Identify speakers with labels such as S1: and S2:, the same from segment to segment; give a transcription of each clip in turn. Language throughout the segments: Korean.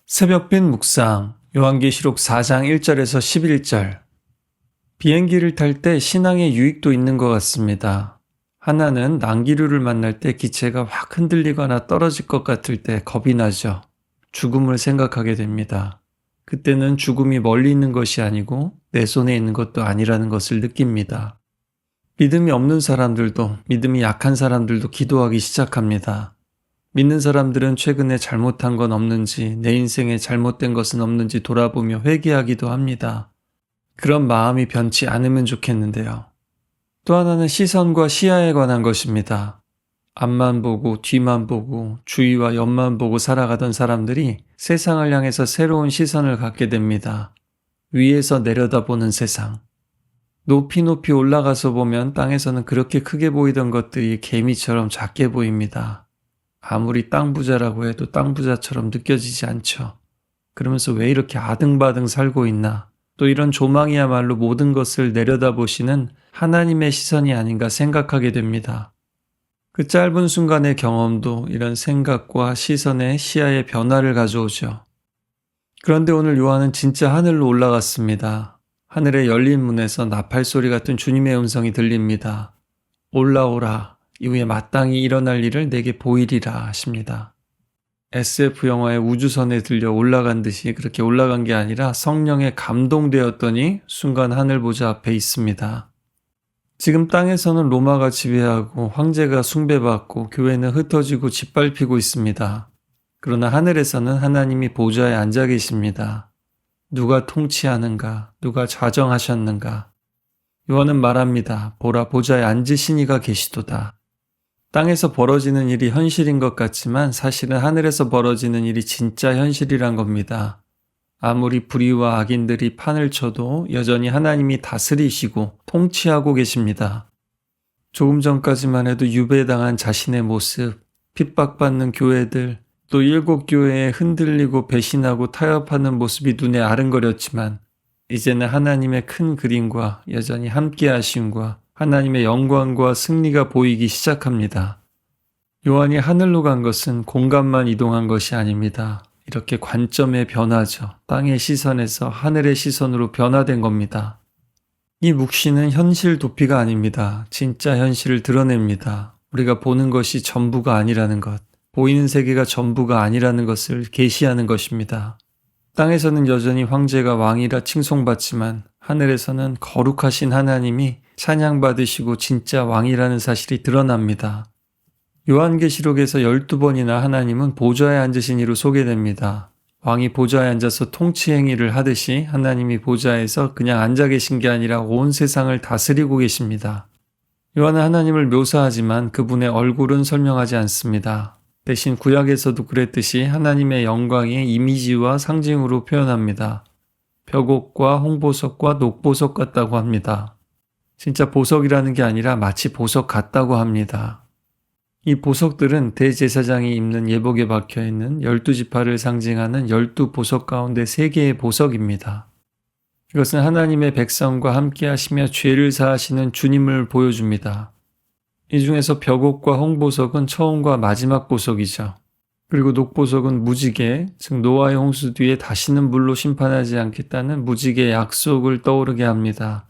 S1: 새벽빛 묵상 요한계시록 4장 1절에서 11절. 비행기를 탈 때 신앙의 유익도 있는 것 같습니다. 하나는 난기류를 만날 때 기체가 확 흔들리거나 떨어질 것 같을 때 겁이 나죠. 죽음을 생각하게 됩니다. 그때는 죽음이 멀리 있는 것이 아니고 내 손에 있는 것도 아니라는 것을 느낍니다. 믿음이 없는 사람들도, 믿음이 약한 사람들도 기도하기 시작합니다. 믿는 사람들은 최근에 잘못한 건 없는지, 내 인생에 잘못된 것은 없는지 돌아보며 회개하기도 합니다. 그런 마음이 변치 않으면 좋겠는데요. 또 하나는 시선과 시야에 관한 것입니다. 앞만 보고 뒤만 보고 주위와 옆만 보고 살아가던 사람들이 세상을 향해서 새로운 시선을 갖게 됩니다. 위에서 내려다보는 세상. 높이 높이 올라가서 보면 땅에서는 그렇게 크게 보이던 것들이 개미처럼 작게 보입니다. 아무리 땅 부자라고 해도 땅 부자처럼 느껴지지 않죠. 그러면서 왜 이렇게 아등바등 살고 있나? 또 이런 조망이야말로 모든 것을 내려다보시는 하나님의 시선이 아닌가 생각하게 됩니다. 그 짧은 순간의 경험도 이런 생각과 시선의 시야의 변화를 가져오죠. 그런데 오늘 요한은 진짜 하늘로 올라갔습니다. 하늘의 열린 문에서 나팔 소리 같은 주님의 음성이 들립니다. 올라오라. 이후에 마땅히 일어날 일을 내게 보이리라 하십니다. SF 영화의 우주선에 들려 올라간 듯이 그렇게 올라간 게 아니라 성령에 감동되었더니 순간 하늘 보좌 앞에 있습니다. 지금 땅에서는 로마가 지배하고 황제가 숭배받고 교회는 흩어지고 짓밟히고 있습니다. 그러나 하늘에서는 하나님이 보좌에 앉아 계십니다. 누가 통치하는가? 누가 좌정하셨는가? 요한은 말합니다. 보라 보좌에 앉으신 이가 계시도다. 땅에서 벌어지는 일이 현실인 것 같지만 사실은 하늘에서 벌어지는 일이 진짜 현실이란 겁니다. 아무리 불의와 악인들이 판을 쳐도 여전히 하나님이 다스리시고 통치하고 계십니다. 조금 전까지만 해도 유배당한 자신의 모습, 핍박받는 교회들, 또 일곱 교회에 흔들리고 배신하고 타협하는 모습이 눈에 아른거렸지만 이제는 하나님의 큰 그림과 여전히 함께 하심과 하나님의 영광과 승리가 보이기 시작합니다. 요한이 하늘로 간 것은 공간만 이동한 것이 아닙니다. 이렇게 관점의 변화죠. 땅의 시선에서 하늘의 시선으로 변화된 겁니다. 이 묵시는 현실 도피가 아닙니다. 진짜 현실을 드러냅니다. 우리가 보는 것이 전부가 아니라는 것, 보이는 세계가 전부가 아니라는 것을 계시하는 것입니다. 땅에서는 여전히 황제가 왕이라 칭송받지만 하늘에서는 거룩하신 하나님이 찬양받으시고 진짜 왕이라는 사실이 드러납니다. 요한계시록에서 12번이나 하나님은 보좌에 앉으신 이로 소개됩니다. 왕이 보좌에 앉아서 통치 행위를 하듯이 하나님이 보좌에서 그냥 앉아 계신 게 아니라 온 세상을 다스리고 계십니다. 요한은 하나님을 묘사하지만 그분의 얼굴은 설명하지 않습니다. 대신 구약에서도 그랬듯이 하나님의 영광의 이미지와 상징으로 표현합니다. 벽옥과 홍보석과 녹보석 같다고 합니다. 진짜 보석이라는 게 아니라 마치 보석 같다고 합니다. 이 보석들은 대제사장이 입는 예복에 박혀있는 12지파를 상징하는 12보석 가운데 3개의 보석입니다. 이것은 하나님의 백성과 함께 하시며 죄를 사하시는 주님을 보여줍니다. 이 중에서 벽옥과 홍보석은 처음과 마지막 보석이죠. 그리고 녹보석은 무지개, 즉 노아의 홍수 뒤에 다시는 물로 심판하지 않겠다는 무지개의 약속을 떠오르게 합니다.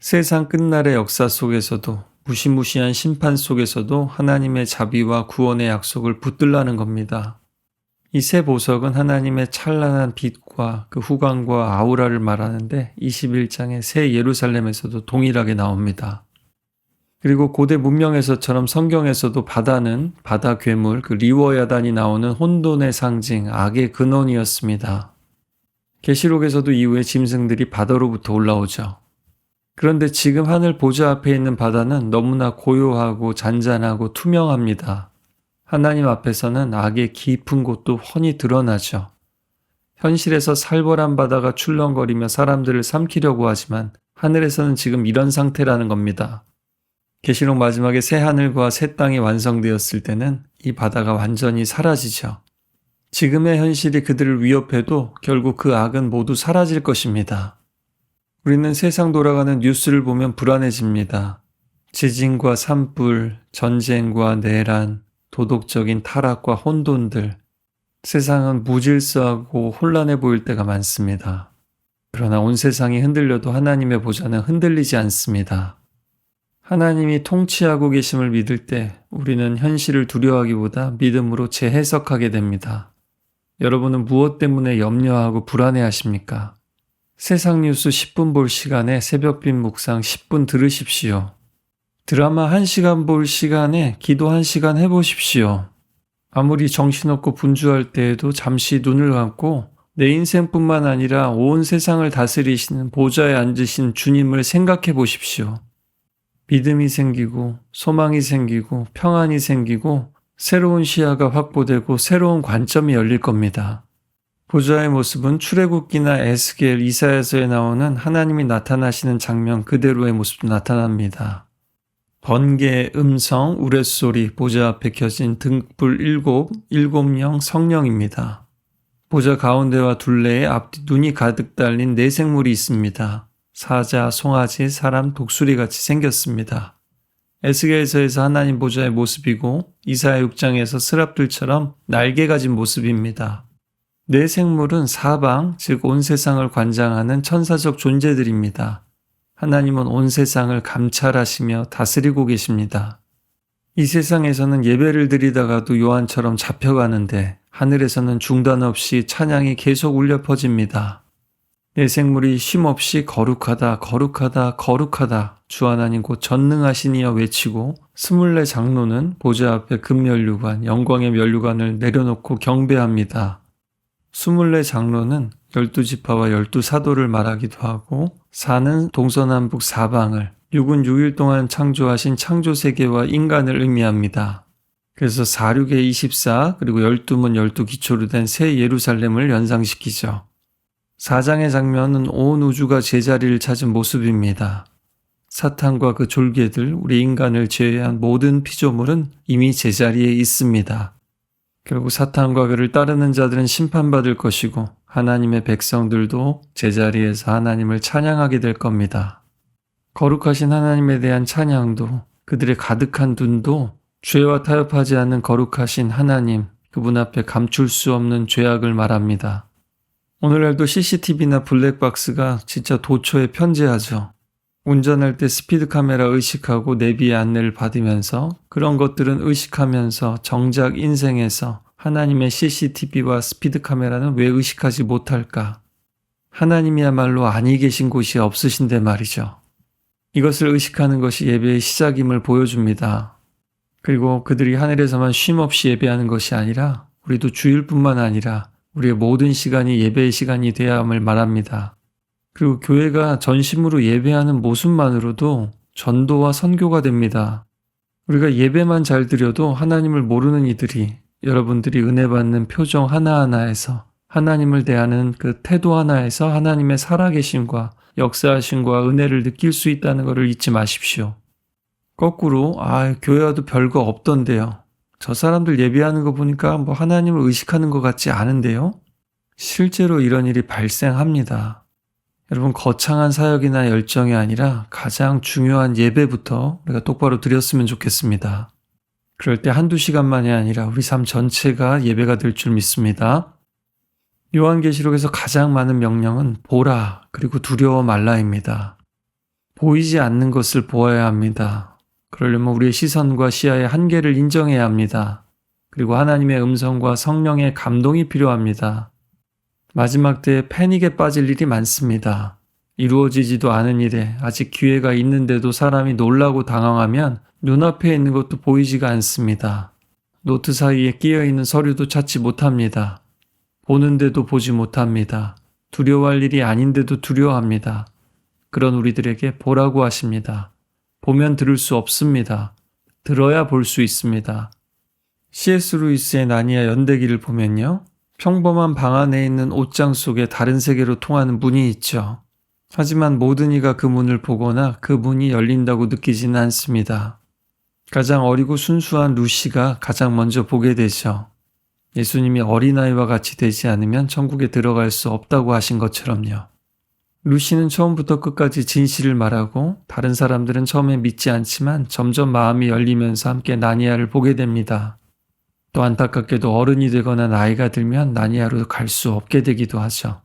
S1: 세상 끝날의 역사 속에서도 무시무시한 심판 속에서도 하나님의 자비와 구원의 약속을 붙들라는 겁니다. 이 세 보석은 하나님의 찬란한 빛과 그 후광과 아우라를 말하는데 21장의 새 예루살렘에서도 동일하게 나옵니다. 그리고 고대 문명에서처럼 성경에서도 바다는 바다 괴물, 그 리워야단이 나오는 혼돈의 상징, 악의 근원이었습니다. 계시록에서도 이후에 짐승들이 바다로부터 올라오죠. 그런데 지금 하늘 보좌 앞에 있는 바다는 너무나 고요하고 잔잔하고 투명합니다. 하나님 앞에서는 악의 깊은 곳도 훤히 드러나죠. 현실에서 살벌한 바다가 출렁거리며 사람들을 삼키려고 하지만 하늘에서는 지금 이런 상태라는 겁니다. 계시록 마지막에 새 하늘과 새 땅이 완성되었을 때는 이 바다가 완전히 사라지죠. 지금의 현실이 그들을 위협해도 결국 그 악은 모두 사라질 것입니다. 우리는 세상 돌아가는 뉴스를 보면 불안해집니다. 지진과 산불, 전쟁과 내란, 도덕적인 타락과 혼돈들, 세상은 무질서하고 혼란해 보일 때가 많습니다. 그러나 온 세상이 흔들려도 하나님의 보좌는 흔들리지 않습니다. 하나님이 통치하고 계심을 믿을 때 우리는 현실을 두려워하기보다 믿음으로 재해석하게 됩니다. 여러분은 무엇 때문에 염려하고 불안해하십니까? 세상 뉴스 10분 볼 시간에 새벽빛 묵상 10분 들으십시오. 드라마 1시간 볼 시간에 기도 1시간 해보십시오. 아무리 정신없고 분주할 때에도 잠시 눈을 감고 내 인생뿐만 아니라 온 세상을 다스리시는 보좌에 앉으신 주님을 생각해 보십시오. 믿음이 생기고 소망이 생기고 평안이 생기고 새로운 시야가 확보되고 새로운 관점이 열릴 겁니다. 보좌의 모습은 출애굽기나 에스겔, 이사야서에 나오는 하나님이 나타나시는 장면 그대로의 모습도 나타납니다. 번개, 음성, 우레소리, 보좌 앞에 켜진 등불 7영 성령입니다. 보좌 가운데와 둘레에 앞뒤 눈이 가득 달린 네 생물이 있습니다. 사자, 송아지, 사람, 독수리같이 생겼습니다. 에스겔서에서 하나님 보좌의 모습이고 이사야 6장에서 스랍들처럼 날개 가진 모습입니다. 네 생물은 사방, 즉 온 세상을 관장하는 천사적 존재들입니다. 하나님은 온 세상을 감찰하시며 다스리고 계십니다. 이 세상에서는 예배를 드리다가도 요한처럼 잡혀가는데 하늘에서는 중단 없이 찬양이 계속 울려 퍼집니다. 내 생물이 쉼없이 거룩하다, 거룩하다, 거룩하다 주 하나님 곧 전능하신 이여 외치고 24 장로는 보좌 앞에 금면류관, 영광의 면류관을 내려놓고 경배합니다. 24 장로는 12지파와 12사도를 말하기도 하고 4는 동서남북 사방을 6은 6일 동안 창조하신 창조세계와 인간을 의미합니다. 그래서 4, 6에 24 그리고 12문 12기초로 된 새 예루살렘을 연상시키죠. 4장의 장면은 온 우주가 제자리를 찾은 모습입니다. 사탄과 그 졸개들, 우리 인간을 제외한 모든 피조물은 이미 제자리에 있습니다. 결국 사탄과 그를 따르는 자들은 심판받을 것이고 하나님의 백성들도 제자리에서 하나님을 찬양하게 될 겁니다. 거룩하신 하나님에 대한 찬양도 그들의 가득한 눈도 죄와 타협하지 않는 거룩하신 하나님, 그분 앞에 감출 수 없는 죄악을 말합니다. 오늘날도 CCTV나 블랙박스가 진짜 도처에 편재하죠. 운전할 때 스피드 카메라 의식하고 내비의 안내를 받으면서 그런 것들은 의식하면서 정작 인생에서 하나님의 CCTV와 스피드 카메라는 왜 의식하지 못할까? 하나님이야말로 아니 계신 곳이 없으신데 말이죠. 이것을 의식하는 것이 예배의 시작임을 보여줍니다. 그리고 그들이 하늘에서만 쉼없이 예배하는 것이 아니라 우리도 주일뿐만 아니라 우리의 모든 시간이 예배의 시간이 되어야 함을 말합니다. 그리고 교회가 전심으로 예배하는 모습만으로도 전도와 선교가 됩니다. 우리가 예배만 잘 드려도 하나님을 모르는 이들이 여러분들이 은혜 받는 표정 하나하나에서 하나님을 대하는 그 태도 하나에서 하나님의 살아계심과 역사하심과 은혜를 느낄 수 있다는 것을 잊지 마십시오. 거꾸로 교회 와도 별거 없던데요. 저 사람들 예배하는 거 보니까 뭐 하나님을 의식하는 것 같지 않은데요. 실제로 이런 일이 발생합니다. 여러분 거창한 사역이나 열정이 아니라 가장 중요한 예배부터 우리가 똑바로 드렸으면 좋겠습니다. 그럴 때 한두 시간만이 아니라 우리 삶 전체가 예배가 될 줄 믿습니다. 요한계시록에서 가장 많은 명령은 보라 그리고 두려워 말라입니다. 보이지 않는 것을 보아야 합니다. 그러려면 우리의 시선과 시야의 한계를 인정해야 합니다. 그리고 하나님의 음성과 성령의 감동이 필요합니다. 마지막 때에 패닉에 빠질 일이 많습니다. 이루어지지도 않은 일에 아직 기회가 있는데도 사람이 놀라고 당황하면 눈앞에 있는 것도 보이지가 않습니다. 노트 사이에 끼어있는 서류도 찾지 못합니다. 보는데도 보지 못합니다. 두려워할 일이 아닌데도 두려워합니다. 그런 우리들에게 보라고 하십니다. 보면 들을 수 없습니다. 들어야 볼 수 있습니다. C.S. 루이스의 나니아 연대기를 보면요. 평범한 방 안에 있는 옷장 속에 다른 세계로 통하는 문이 있죠. 하지만 모든 이가 그 문을 보거나 그 문이 열린다고 느끼지는 않습니다. 가장 어리고 순수한 루시가 가장 먼저 보게 되죠. 예수님이 어린아이와 같이 되지 않으면 천국에 들어갈 수 없다고 하신 것처럼요. 루시는 처음부터 끝까지 진실을 말하고 다른 사람들은 처음에 믿지 않지만 점점 마음이 열리면서 함께 나니아를 보게 됩니다. 또 안타깝게도 어른이 되거나 나이가 들면 나니아로 갈 수 없게 되기도 하죠.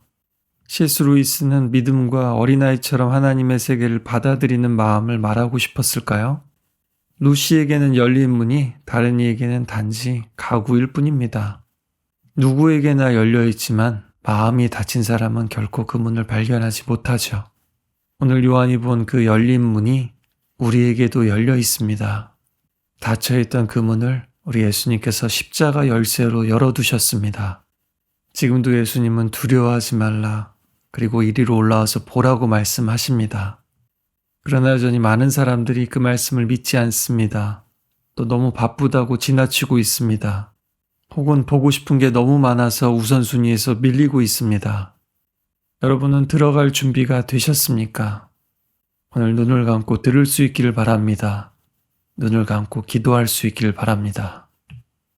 S1: C.S. 루이스는 믿음과 어린아이처럼 하나님의 세계를 받아들이는 마음을 말하고 싶었을까요? 루시에게는 열린 문이 다른 이에게는 단지 가구일 뿐입니다. 누구에게나 열려 있지만 마음이 닫힌 사람은 결코 그 문을 발견하지 못하죠. 오늘 요한이 본 그 열린 문이 우리에게도 열려 있습니다. 닫혀있던 그 문을 우리 예수님께서 십자가 열쇠로 열어두셨습니다. 지금도 예수님은 두려워하지 말라, 그리고 이리로 올라와서 보라고 말씀하십니다. 그러나 여전히 많은 사람들이 그 말씀을 믿지 않습니다. 또 너무 바쁘다고 지나치고 있습니다. 혹은 보고 싶은 게 너무 많아서 우선순위에서 밀리고 있습니다. 여러분은 들어갈 준비가 되셨습니까? 오늘 눈을 감고 들을 수 있기를 바랍니다. 눈을 감고 기도할 수 있기를 바랍니다.